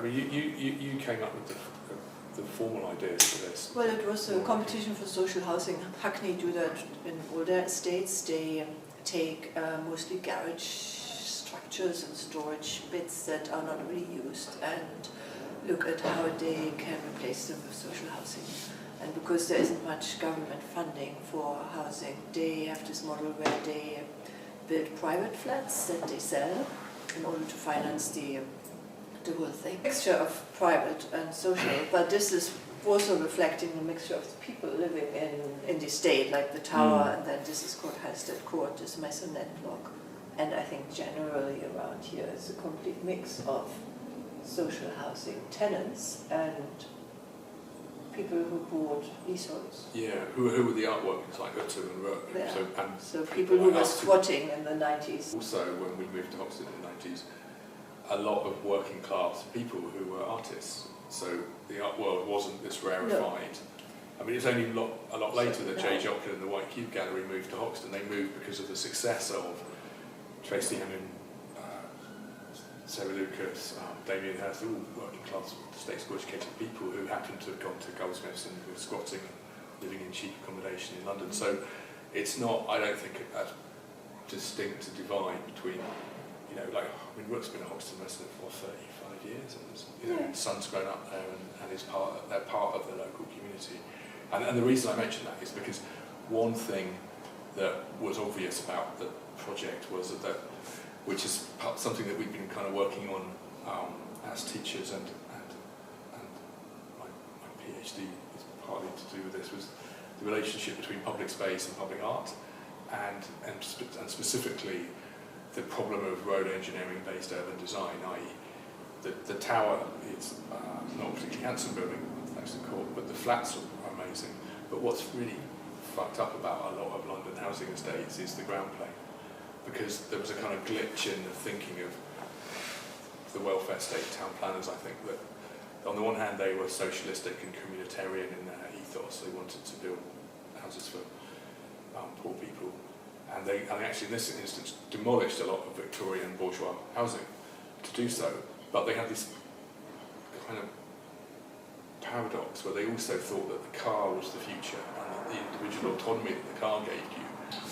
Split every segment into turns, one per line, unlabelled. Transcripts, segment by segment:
mean, you came up with the formal ideas for this.
Well, it was a competition for social housing. Hackney do that in all their estates. They take mostly garage structures and storage bits that are not really used and look at how they can replace them with social housing. And because there isn't much government funding for housing, they have this model where they build private flats that they sell in order to finance the whole thing. Mixture of private and social, but this is also reflecting the mixture of the people living in the estate, like the tower, and then this is called Halstead Court, this maisonette block. And I think generally around here is a complete mix of social housing tenants and people who bought leaseholds.
Yeah, who were the art workers like Utter and Rook.
Yeah. So people who were squatting in the 90s.
Also, when we moved to Hoxton in the 90s, a lot of working class people who were artists. So the art world wasn't this rarefied. No. I mean, it's only a lot later that J. Joplin and the White Cube Gallery moved to Hoxton. They moved because of the success of Tracy Emin, Sarah Lucas, Damien Hirst, all working class, state school educated people who happened to have gone to Goldsmiths and were squatting and living in cheap accommodation in London. So it's not, I don't think, a distinct divide between, you know, like, I mean, Rook's been a Hoxton resident for 35 years, and his son's grown up there, and they're part of the local community. And the reason I mention that is because one thing that was obvious about the project was that, which is something that we've been kind of working on as teachers, and my PhD is partly to do with this, was the relationship between public space and public art, and specifically the problem of road engineering-based urban design, i.e. the tower is not a particularly handsome building, thanks to the court, but the flats are amazing. But what's really fucked up about a lot of London housing estates is the ground plane, because there was a kind of glitch in the thinking of the welfare state town planners, I think, that on the one hand they were socialistic and communitarian in their ethos. They wanted to build houses for poor people. And they actually, in this instance, demolished a lot of Victorian bourgeois housing to do so. But they had this kind of paradox where they also thought that the car was the future, and that the individual autonomy that the car gave you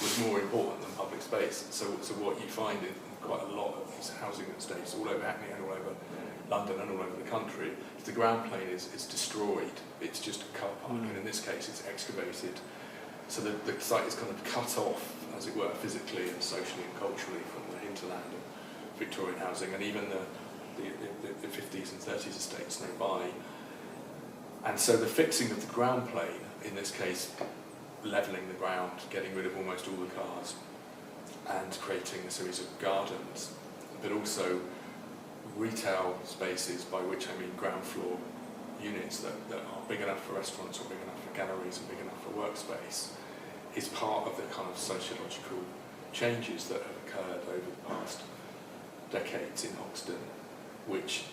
was more important than public space. So what you find in quite a lot of these housing estates, all over Hackney and all over London and all over the country, if the ground plane is destroyed, it's just a car park, and in this case it's excavated. So the site is kind of cut off, as it were, physically and socially and culturally from the hinterland of Victorian housing, and even the 50s and 30s estates nearby. And so the fixing of the ground plane, in this case levelling the ground, getting rid of almost all the cars, and creating a series of gardens, but also retail spaces, by which I mean ground floor units that are big enough for restaurants or big enough for galleries and big enough for workspace, is part of the kind of sociological changes that have occurred over the past decades in Hoxton, which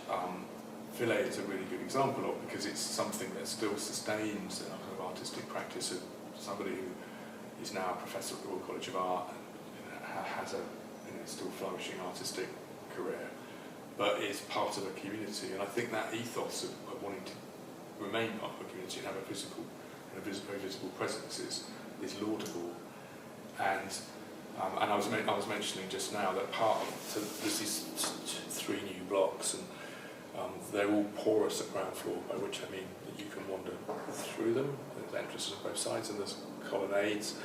Philae is a really good example of, because it's something that still sustains a kind of artistic practice of somebody who is now a professor at the Royal College of Art and has a still flourishing artistic career, but is part of a community. And I think that ethos of wanting to remain part of a community and have a physical and a very visible presence is laudable. And I was mentioning just now that so there's these 3 new blocks, and they're all porous at ground floor, by which I mean that you can wander through them. There's entrances on both sides, and there's colonnades.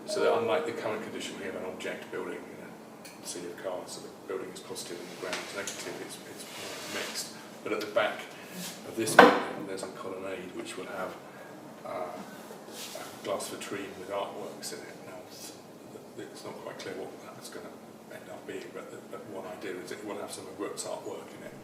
So that unlike the current condition, we have an object building in a sea of cars, so the building is positive and the ground is negative, it's mixed. But at the back of this building, there's a colonnade which will have a glass vitrine with artworks in it. Now, it's not quite clear what that's going to end up being, but one idea is it will have some of Rook's artwork in it.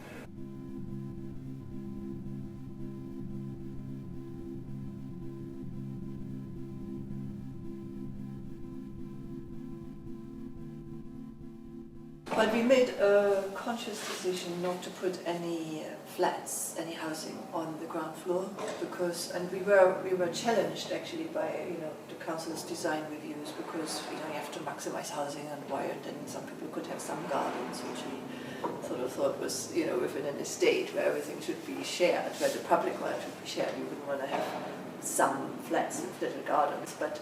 But we made a conscious decision not to put any flats, any housing on the ground floor, because, and we were challenged actually by the council's design reviews, because you have to maximize housing and wired, and some people could have some gardens, which we sort of thought was, within an estate where everything should be shared, where the public land should be shared. You wouldn't want to have some flats with little gardens, but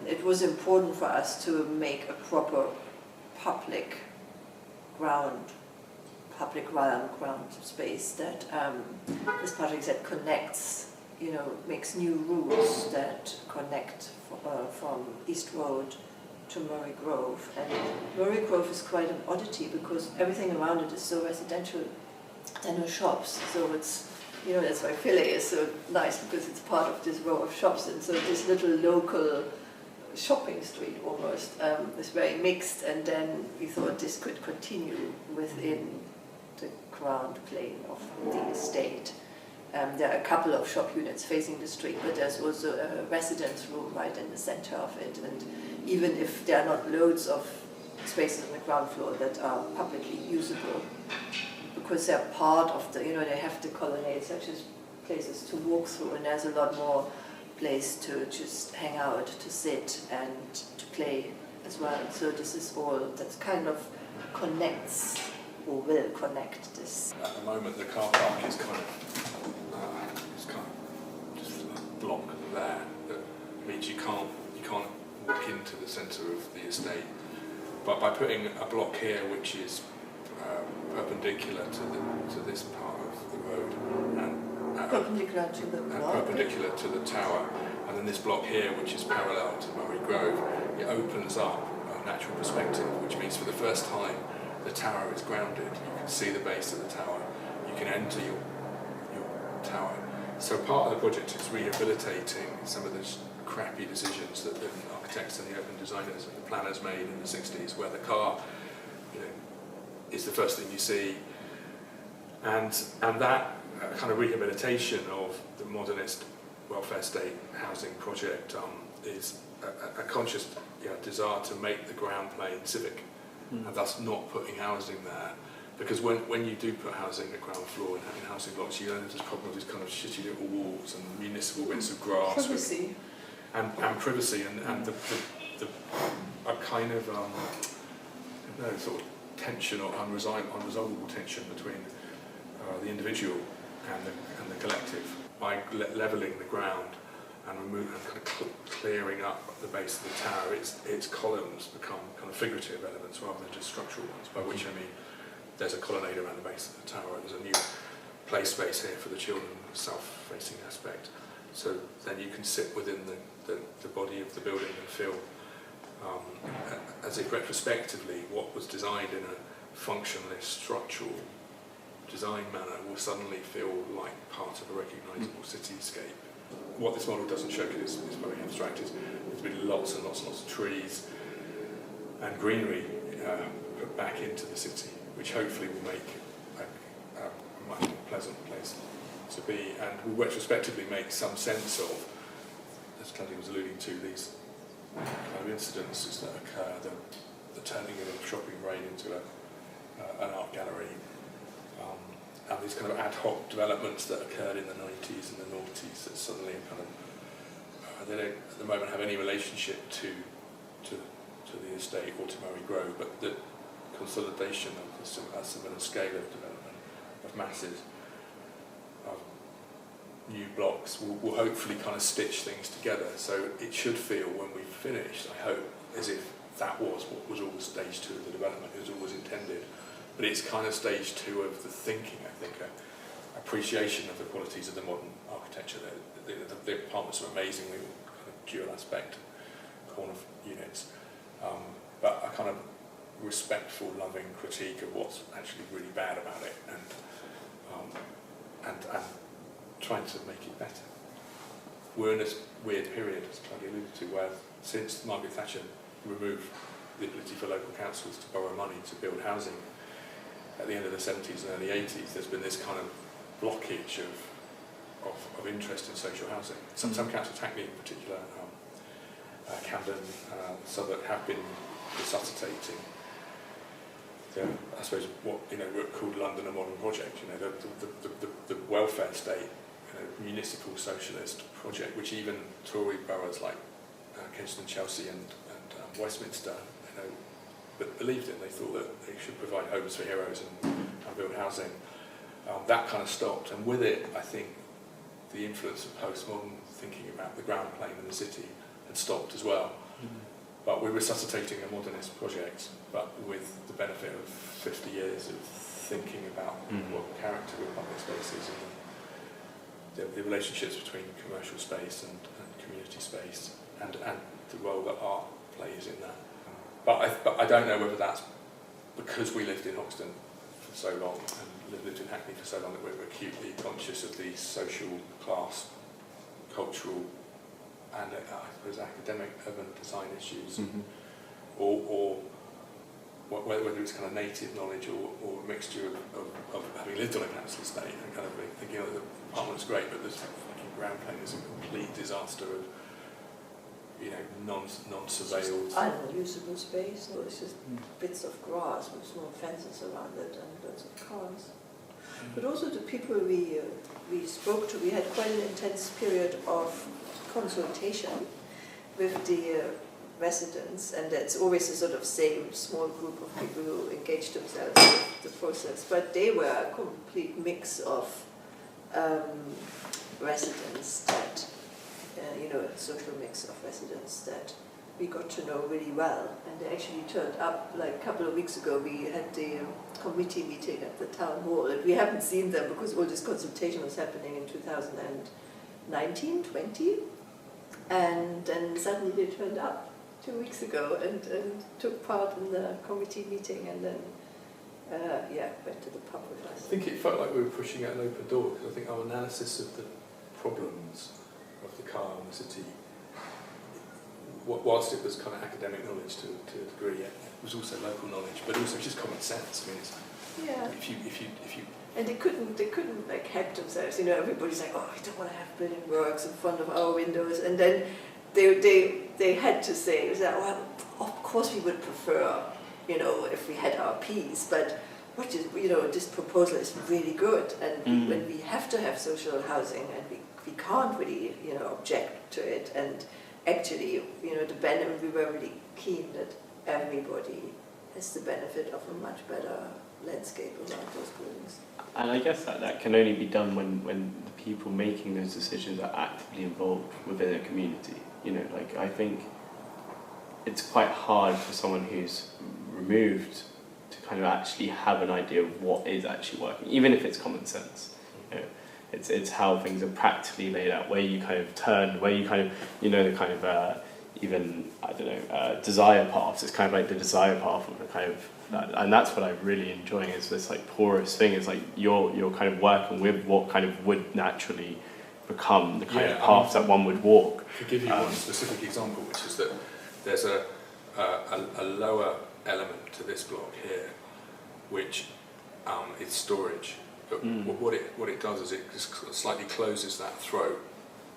it was important for us to make a proper public realm ground space that this project that connects, makes new routes that connect from East Road to Murray Grove. And Murray Grove is quite an oddity because everything around it is so residential. There are no shops, so it's, that's why Philly is so nice, because it's part of this row of shops, and so this little local shopping street almost is very mixed, and then we thought this could continue within the ground plane of the estate. There are a couple of shop units facing the street, but there's also a residence room right in the center of it, and even if there are not loads of spaces on the ground floor that are publicly usable, because they're part of the, they have the colonnade, such as places to walk through, and there's a lot more place to just hang out, to sit, and to play as well. So this is all that kind of connects, or will connect this.
At the moment, the car park is kind of just a block there. That means you can't walk into the centre of the estate. But by putting a block here, which is perpendicular to this part of the road, and
perpendicular to the
perpendicular to the tower, and then this block here, which is parallel to Murray Grove, it opens up a natural perspective, which means for the first time the tower is grounded. You can see the base of the tower. You can enter your tower. So part of the project is rehabilitating some of the crappy decisions that the architects and the urban designers and the planners made in the 60s, where the car, is the first thing you see, and that kind of rehabilitation of the modernist welfare state housing project is a conscious desire to make the ground plane civic, and thus not putting housing there. Because when you do put housing at ground floor in housing blocks, you there's this problem with these kind of shitty little walls and municipal bits of grass.
Privacy.
And privacy and the a kind of sort of tension or unresolvable tension between the individual and the collective. By levelling the ground and kind of clearing up the base of the tower, its columns become kind of figurative elements rather than just structural ones, by which I mean there's a colonnade around the base of the tower, there's a new play space here for the children, south-facing aspect. So then you can sit within the body of the building and feel as if retrospectively what was designed in a functionalist, structural design manner will suddenly feel like part of a recognisable cityscape. What this model doesn't show, because it's very abstract, is there's been lots and lots and lots of trees and greenery put back into the city, which hopefully will make a much more pleasant place to be, and will retrospectively make some sense of, as Claudia was alluding to, these kind of incidences that occur, the turning of a shopping rain into an art gallery, and these kind of ad hoc developments that occurred in the 90s and the noughties that suddenly kind of, they don't at the moment have any relationship to the estate or to Murray Grove, but the consolidation of a similar scale of development, of masses, of new blocks, will hopefully kind of stitch things together. So it should feel, when we've finished, I hope, as if that was what was always stage 2 of the development, it was always intended. But it's kind of stage 2 of the thinking, I think, appreciation of the qualities of the modern architecture. The apartments are amazingly kind of dual aspect, corner units, but a kind of respectful, loving critique of what's actually really bad about it, and trying to make it better. We're in this weird period, as Claudia alluded to, where since Margaret Thatcher removed the ability for local councils to borrow money to build housing at the end of the 70s and early 80s, there's been this kind of blockage of interest in social housing. Some councils, Hackney in particular, Camden, Southwark, have been resuscitating I suppose what called London a modern project. The welfare state, municipal socialist project, which even Tory boroughs like Kensington, Chelsea, and Westminster, but believed in. They thought that they should provide homes for heroes and build housing. That kind of stopped, and with it, I think the influence of postmodern thinking about the ground plane in the city had stopped as well. But we're resuscitating a modernist project, but with the benefit of 50 years of thinking about what character of public spaces and the relationships between commercial space and community space, and the role that art plays in that. But I don't know whether that's because we lived in Hoxton for so long and lived in Hackney for so long that we're acutely conscious of these social, class, cultural, and I suppose academic urban design issues, or whether it's kind of native knowledge or a mixture of having lived on a council estate and kind of thinking, oh, the apartment's great, but this fucking ground plane is a complete disaster of, you know, non-surveilled.
Unusable space. No, it's just bits of grass with small fences around it and lots of cars. But also the people we spoke to, we had quite an intense period of consultation with the residents, and it's always a sort of same small group of people who engage themselves with the process. But they were a complete mix of residents that, a social mix of residents that we got to know really well. And they actually turned up, like a couple of weeks ago, we had the committee meeting at the town hall, and we haven't seen them because all this consultation was happening in 2019, 20. And then suddenly they turned up 2 weeks ago and took part in the committee meeting, and then went to the pub with us.
I think it felt like we were pushing out an open door, because I think our analysis of the problems of the car in the city, whilst it was kind of academic knowledge to a degree, it was also local knowledge, but also just common sense. I mean, it's, if you
and they couldn't like help themselves. Everybody's like, oh, we don't want to have building works in front of our windows, and then they had to say, well, of course we would prefer, if we had our peace, but this proposal is really good, and when we have to have social housing, and we can't really, object to it, and actually, the benefit, we were really keen that everybody has the benefit of a much better landscape around those buildings.
And I guess that can only be done when the people making those decisions are actively involved within a community. I think it's quite hard for someone who's removed to kind of actually have an idea of what is actually working, even if it's common sense. It's how things are practically laid out, where you kind of turn, where you kind of, the kind of even, I don't know, desire paths. It's kind of like the desire path of the kind of, and that's what I'm really enjoying, is this like porous thing, is like you're kind of working with what kind of would naturally become the kind of path that one would walk.
To give you one specific example, which is that there's a lower element to this block here, which is storage. But what it does is it just slightly closes that throat,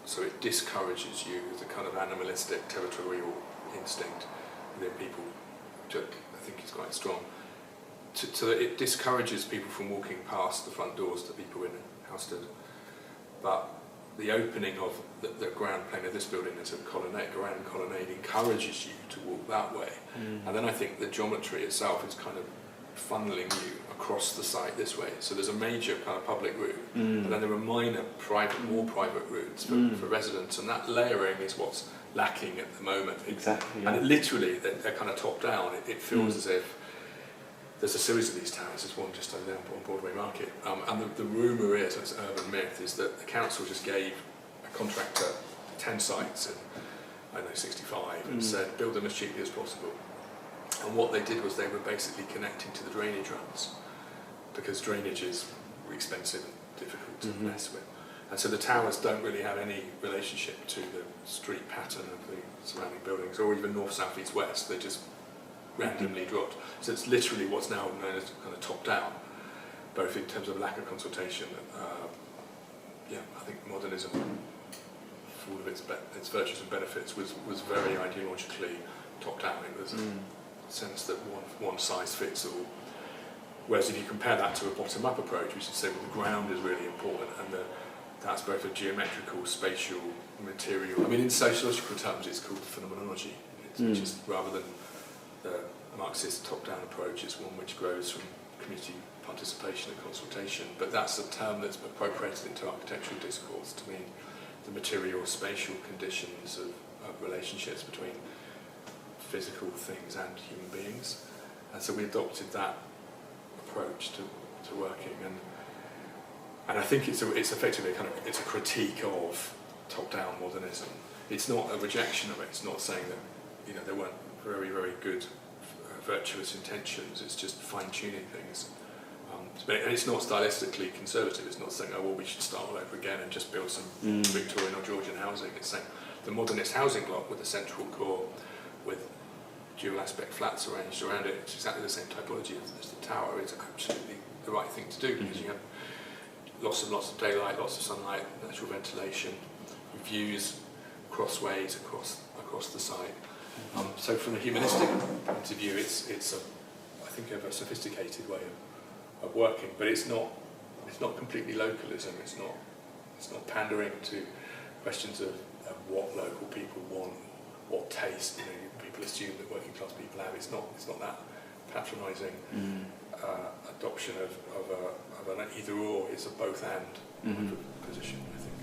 so it discourages you with the kind of animalistic territorial instinct within people, which I think is quite strong. So that it discourages people from walking past the front doors to people in Hoxton. But the opening of the ground plane of this building as a grand colonnade encourages you to walk that way. And then I think the geometry itself is kind of funneling you across the site this way. So there's a major kind of public route, and then there are minor more private routes for residents, and that layering is what's lacking at the moment.
Exactly.
And literally, they're kind of top down. It feels as if there's a series of these towers. There's one just over there on Broadway Market. And the rumour is, and it's an urban myth, is that the council just gave a contractor 10 sites in, 65, and said, build them as cheaply as possible. And what they did was they were basically connecting to the drainage runs, because drainage is expensive and difficult to mess with. And so the towers don't really have any relationship to the street pattern of the surrounding buildings, or even north, south, east, west. They're just randomly dropped. So it's literally what's now known as kind of top down, both in terms of lack of consultation. I think modernism, for all of its virtues and benefits, was very ideologically top down. It was a sense that one size fits all. Whereas if you compare that to a bottom up approach, we should say, well, the ground is really important, and that's both a geometrical, spatial, material. I mean, in sociological terms, it's called phenomenology, which is rather than Marxist top-down approach. It's one which grows from community participation and consultation, but that's a term that's appropriated into architectural discourse to mean the material, spatial conditions of relationships between physical things and human beings. And so we adopted that approach to working, and I think it's effectively it's a critique of top-down modernism. It's not a rejection of it. It's not saying that there weren't very, very good virtuous intentions. It's just fine-tuning things. And it's not stylistically conservative. It's not saying, we should start all over again and just build some Victorian or Georgian housing. It's saying the modernist housing block with a central core with dual aspect flats arranged around it, it's exactly the same typology as the tower. It's absolutely the right thing to do because you have lots and lots of daylight, lots of sunlight, natural ventilation, views crossways across the site. So from a humanistic point of view, it's I think a sophisticated way of working, but it's not completely localism. It's not pandering to questions of what local people want, what taste people assume that working class people have. It's not that patronising adoption of an either or. It's a both and position, I think.